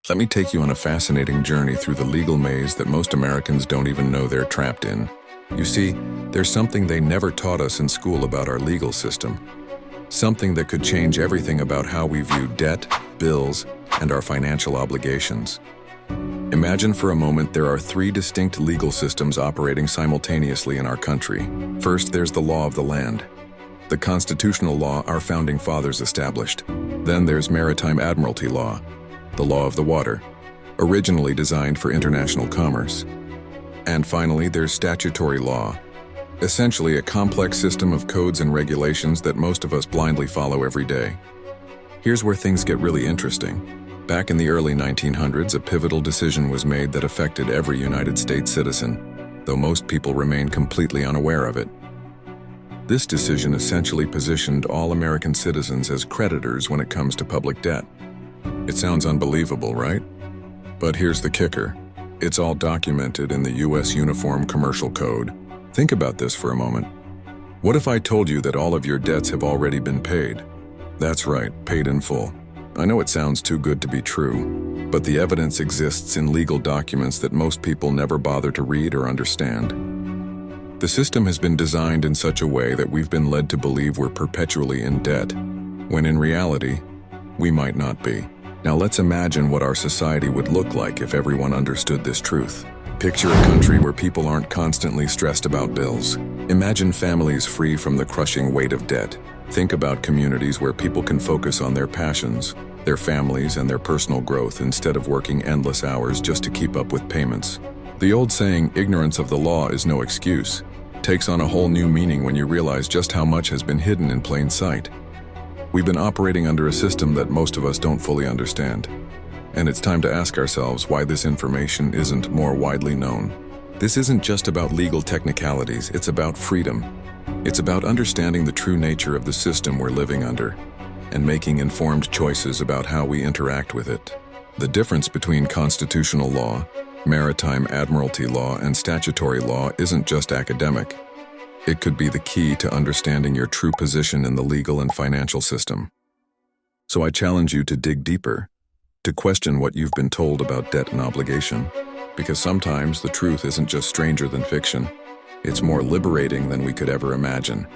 Let me take you on a fascinating journey through the legal maze that most Americans don't even know they're trapped in. You see, there's something they never taught us in school about our legal system. Something that could change everything about how we view debt, bills, and our financial obligations. Imagine for a moment there are three distinct legal systems operating simultaneously in our country. First, there's the law of the land, the constitutional law our founding fathers established. Then there's maritime admiralty law, the law of the water, originally designed for international commerce. And finally, there's statutory law, essentially a complex system of codes and regulations that most of us blindly follow every day. Here's where things get really interesting. Back in the early 1900s, a pivotal decision was made that affected every United States citizen, though most people remain completely unaware of it. This decision essentially positioned all American citizens as creditors when it comes to public debt. It sounds unbelievable, right? But here's the kicker. It's all documented in the U.S. Uniform Commercial Code. Think about this for a moment. What if I told you that all of your debts have already been paid? That's right, paid in full. I know it sounds too good to be true, but the evidence exists in legal documents that most people never bother to read or understand. The system has been designed in such a way that we've been led to believe we're perpetually in debt, when in reality, we might not be. Now let's imagine what our society would look like if everyone understood this truth. Picture a country where people aren't constantly stressed about bills. Imagine families free from the crushing weight of debt. Think about communities where people can focus on their passions, their families, and their personal growth instead of working endless hours just to keep up with payments. The old saying, ignorance of the law is no excuse, takes on a whole new meaning when you realize just how much has been hidden in plain sight. We've been operating under a system that most of us don't fully understand. And it's time to ask ourselves why this information isn't more widely known. This isn't just about legal technicalities, it's about freedom. It's about understanding the true nature of the system we're living under and making informed choices about how we interact with it. The difference between constitutional law, maritime admiralty law, and statutory law isn't just academic. It could be the key to understanding your true position in the legal and financial system. So I challenge you to dig deeper, to question what you've been told about debt and obligation, because sometimes the truth isn't just stranger than fiction. It's more liberating than we could ever imagine.